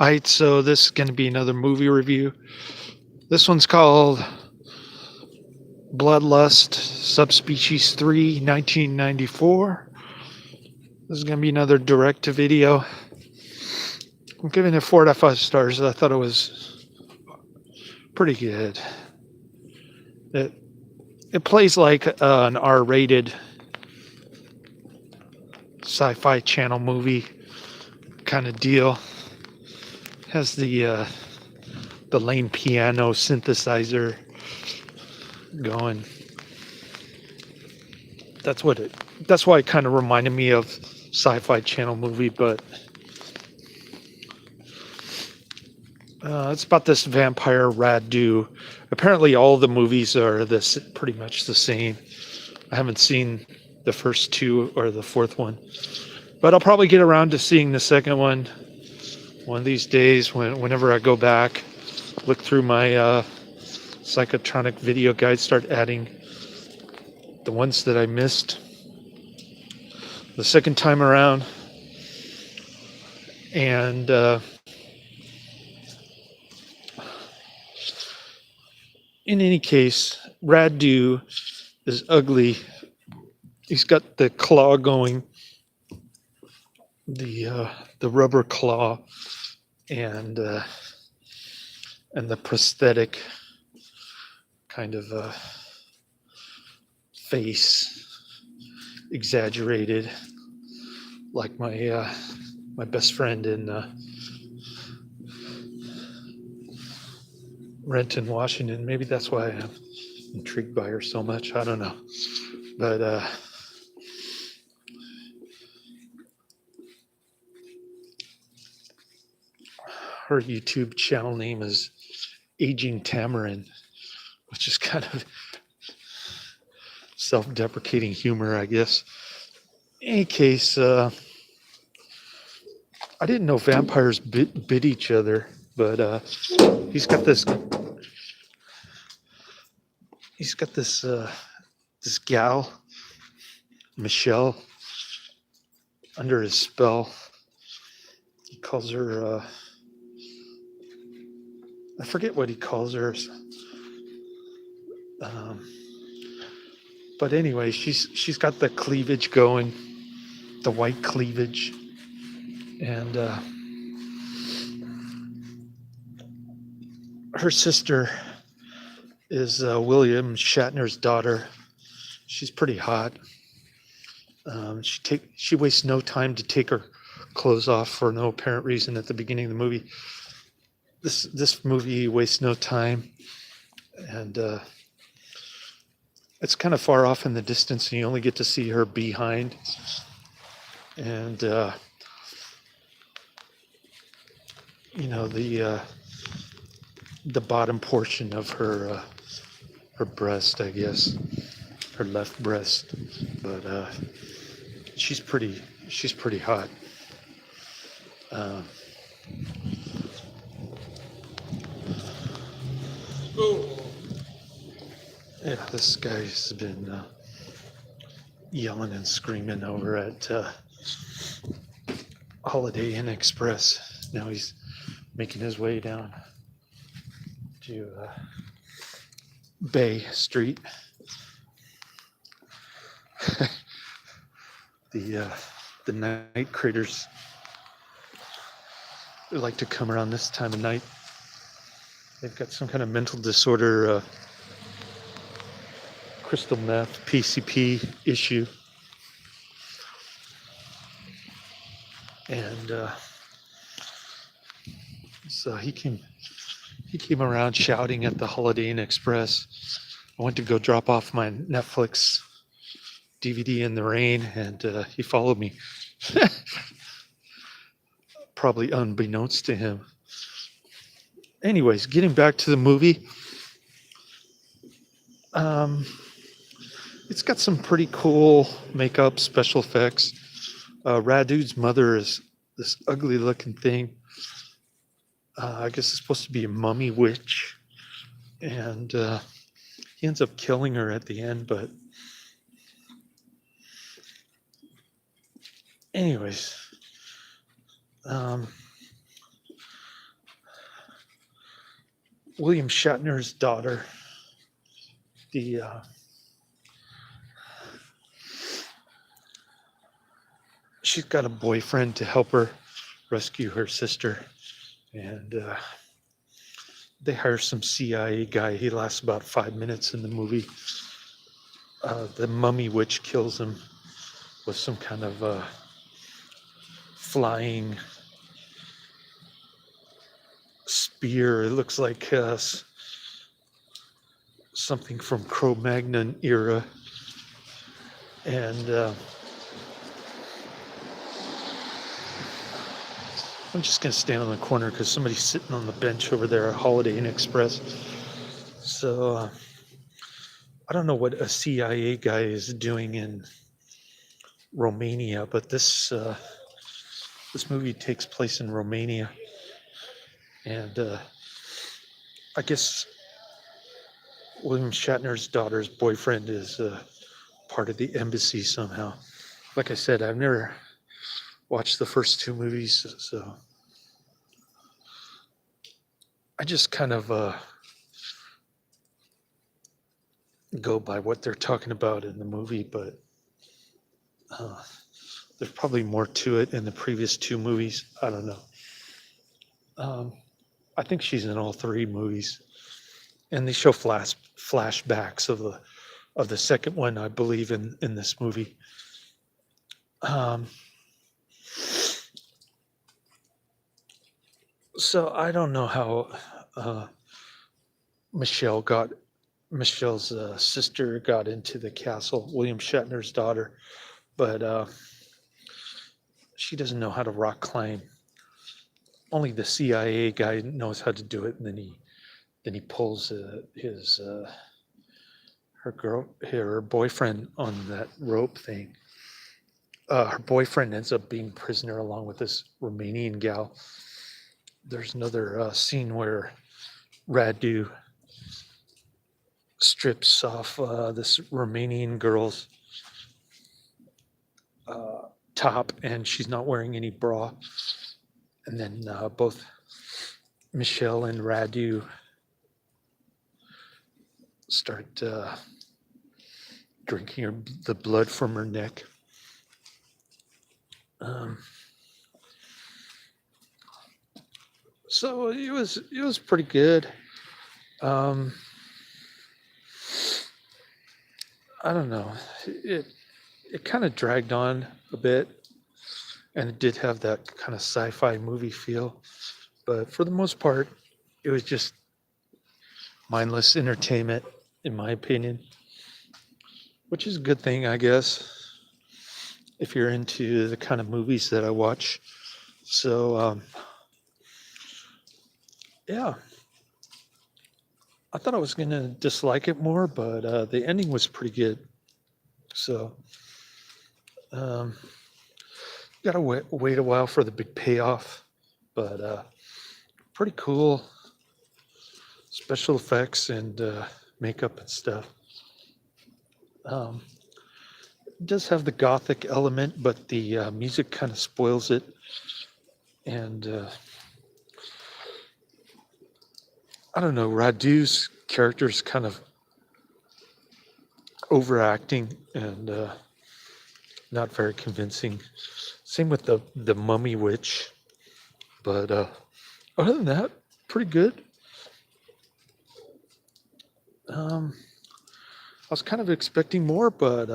Alright, so this is going to be another movie review. This one's called Bloodlust, Subspecies 3, 1994. This is going to be another direct-to-video. I'm giving it 4 out of 5 stars. I thought it was pretty good. It, it plays like an R-rated sci-fi channel movie kind of deal. Has the lane piano synthesizer going. That's why it kind of reminded me of sci-fi channel movie, but it's about this vampire Radu. Apparently all the movies are pretty much the same. I haven't seen the first two or the fourth one, but I'll probably get around to seeing the second one of these days whenever I go back, look through my psychotronic video guide, start adding the ones that I missed the second time around. And in any case, Radu is ugly. He's got the claw going, the rubber claw, and the prosthetic kind of face, exaggerated, like my best friend in Renton, Washington. Maybe that's why I'm intrigued by her so much. I don't know, but her YouTube channel name is Aging Tamarin, which is kind of self-deprecating humor, I guess. In any case, I didn't know vampires bit each other, but he's got this this gal, Michelle, under his spell. He calls her I forget what he calls her. But anyway, she's got the cleavage going, the white cleavage, and her sister is William Shatner's daughter. She's pretty hot. She wastes no time to take her clothes off for no apparent reason at the beginning of the movie. This movie wastes no time, and it's kind of far off in the distance, and you only get to see her behind, and the bottom portion of her breast, I guess, her left breast, but she's pretty hot. Yeah, this guy's been yelling and screaming over at Holiday Inn Express. Now he's making his way down to Bay Street. The night critters, they like to come around this time of night. They've got some kind of mental disorder, crystal meth, PCP issue. And so he came around shouting at the Holiday Inn Express. I went to go drop off my Netflix DVD in the rain, and he followed me. Probably unbeknownst to him. Anyways, getting back to the movie. It's got some pretty cool makeup, special effects. Radu's mother is this ugly looking thing. I guess it's supposed to be a mummy witch. And he ends up killing her at the end, but anyways, William Shatner's daughter. The She's got a boyfriend to help her rescue her sister, and they hire some CIA guy. He lasts about 5 minutes in the movie. The mummy witch kills him with some kind of flying spear. It looks like something from Cro-Magnon era, and I'm just gonna stand on the corner because somebody's sitting on the bench over there at Holiday Inn Express. So I don't know what a CIA guy is doing in Romania, but this movie takes place in Romania, and I guess William Shatner's daughter's boyfriend is part of the embassy somehow. Like I said, I've never watched the first two movies, so I just kind of go by what they're talking about in the movie, but there's probably more to it in the previous two movies. I don't know. I think she's in all three movies, and they show flashbacks of the second one, I believe, in this movie. So I don't know how Michelle's sister got into the castle, William Shatner's daughter, but she doesn't know how to rock climb. Only the CIA guy knows how to do it, and then he pulls her boyfriend on that rope thing. Her boyfriend ends up being prisoner along with this Romanian gal. There's another scene where Radu strips off this Romanian girl's top, and she's not wearing any bra. And then both Michelle and Radu start drinking the blood from her neck. So it was pretty good. I don't know. It kind of dragged on a bit, and it did have that kind of sci-fi movie feel. But for the most part, it was just mindless entertainment, in my opinion, which is a good thing, I guess, if you're into the kind of movies that I watch. So, yeah, I thought I was going to dislike it more, but the ending was pretty good. So, gotta wait a while for the big payoff, but pretty cool special effects and makeup and stuff. It does have the gothic element, but the music kind of spoils it, and I don't know, Radu's character is kind of overacting and not very convincing. Same with the mummy witch, but other than that, pretty good. I was kind of expecting more, but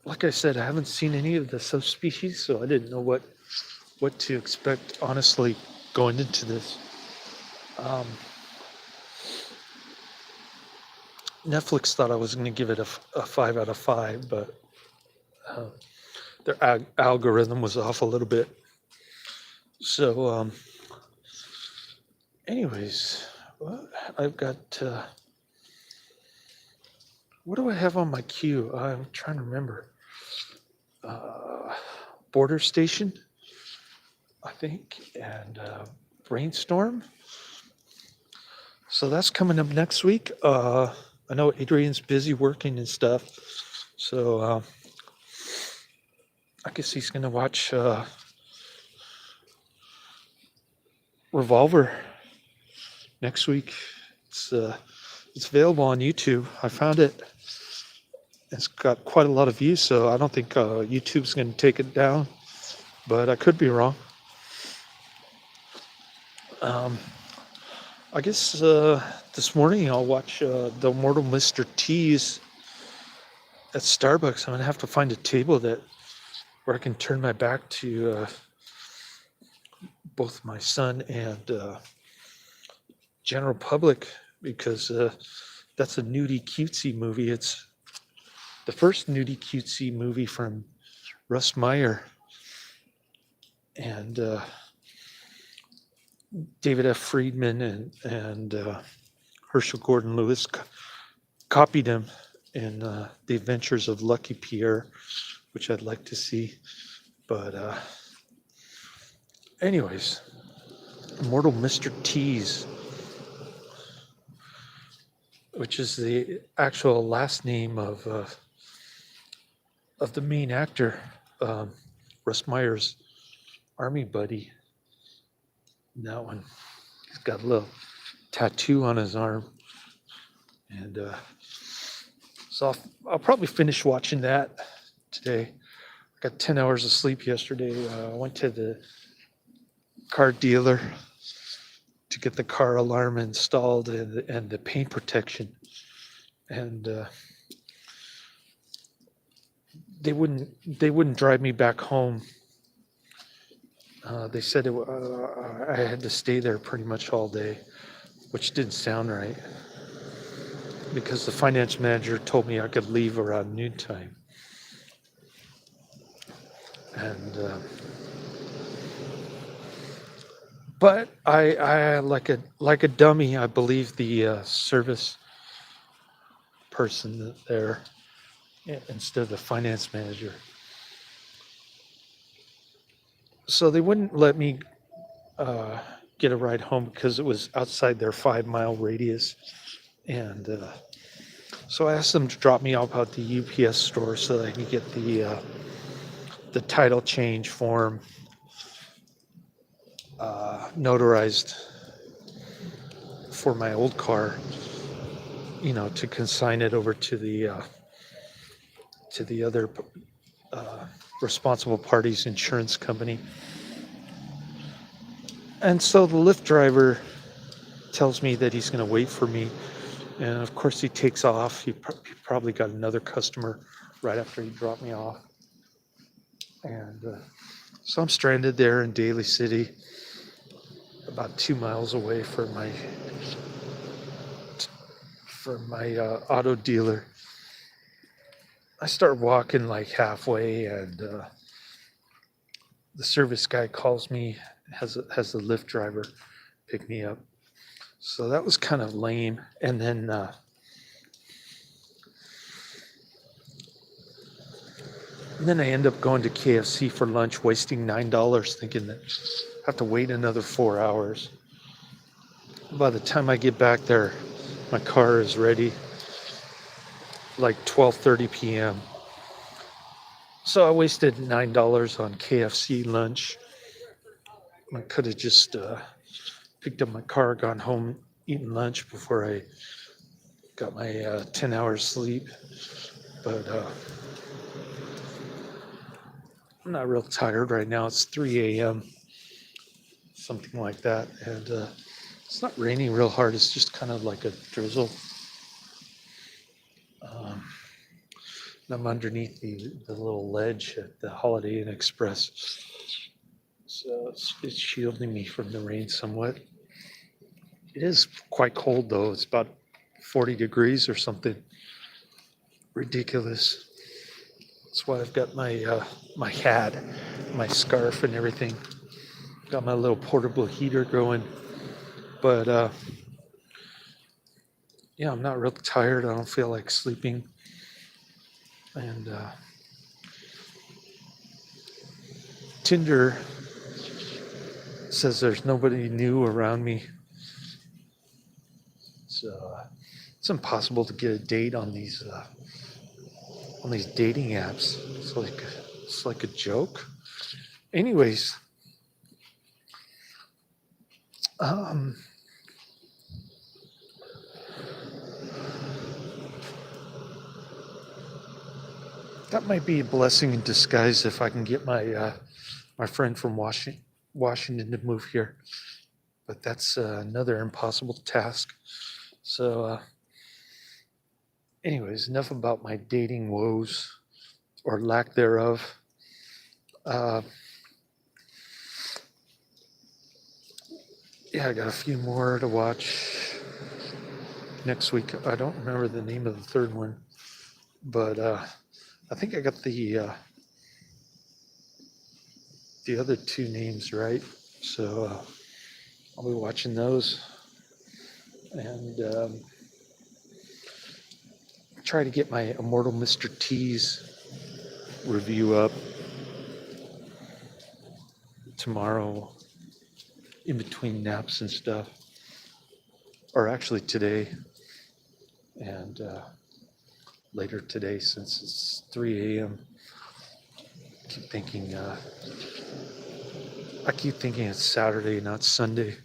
like I said, I haven't seen any of the subspecies, so I didn't know what to expect, honestly, going into this. Netflix thought I was going to give it a 5 out of 5, but their algorithm was off a little bit. So, anyways, I've got. What do I have on my queue? I'm trying to remember. Border Station, I think, and Brainstorm. So that's coming up next week. I know Adrian's busy working and stuff, so I guess he's going to watch Revolver next week. It's available on YouTube. I found it. It's got quite a lot of views, so I don't think YouTube's going to take it down, but I could be wrong. Um, I guess this morning I'll watch the Immortal Mr. T's at Starbucks. I'm going to have to find a table where I can turn my back to both my son and general public, because that's a nudie cutesy movie. It's the first nudie cutesy movie from Russ Meyer, and David F. Friedman and Herschel Gordon Lewis copied him in The Adventures of Lucky Pierre, which I'd like to see. But anyways, Immortal Mr. T's, which is the actual last name of the main actor, Russ Meyer's army buddy. And that one, he's got a little tattoo on his arm. And so I'll probably finish watching that today. I got 10 hours of sleep yesterday. I went to the car dealer to get the car alarm installed and the paint protection. And they wouldn't drive me back home. They said I had to stay there pretty much all day, which didn't sound right, because the finance manager told me I could leave around noontime. And but I like a dummy, I believe the service person there instead of the finance manager. So they wouldn't let me get a ride home because it was outside their 5-mile radius. And so I asked them to drop me off at the UPS store so that I could get the title change form notarized for my old car, to consign it over to the other responsible party's insurance company. And so the Lyft driver tells me that he's going to wait for me. And of course he takes off. He probably got another customer right after he dropped me off. And so I'm stranded there in Daly City, about 2 miles away from my auto dealer. I start walking like halfway, and the service guy calls me, has the Lyft driver pick me up. So that was kind of lame. And then I end up going to KFC for lunch, wasting $9, thinking that I have to wait another 4 hours. By the time I get back there, my car is ready, like 12:30 p.m. So I wasted $9 on KFC lunch. I could have just picked up my car, gone home, eaten lunch before I got my 10 hours sleep. But I'm not real tired right now. It's 3 a.m., something like that. And it's not raining real hard. It's just kind of like a drizzle. And I'm underneath the little ledge at the Holiday Inn Express. So it's shielding me from the rain somewhat. It is quite cold though. It's about 40 degrees or something ridiculous. That's why I've got my hat, my scarf and everything. Got my little portable heater going. But yeah, I'm not real tired. I don't feel like sleeping. And Tinder says there's nobody new around me. So it's impossible to get a date on these dating apps. It's like a joke. Anyways, Um, that might be a blessing in disguise if I can get my friend from Washington to move here, but that's another impossible task. So, anyways, enough about my dating woes or lack thereof. Uh, yeah, I got a few more to watch next week. I don't remember the name of the third one, but I think I got the other two names right. So I'll be watching those and try to get my Immortal Mr. T's review up tomorrow in between naps and stuff, or actually today and later today since it's 3 a.m. I keep thinking it's Saturday, not Sunday.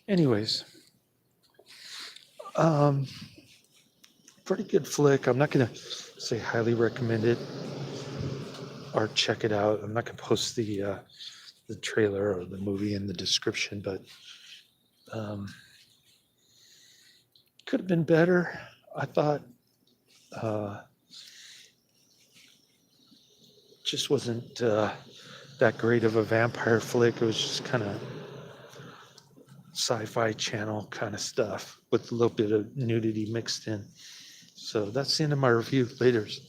Anyways, um, pretty good flick. I'm not gonna say highly recommend it or check it out. I'm not gonna post the trailer or the movie in the description, but um, could have been better. I thought uh, just wasn't that great of a vampire flick. It was just kind of sci-fi channel kind of stuff with a little bit of nudity mixed in. So that's the end of my review. Laters.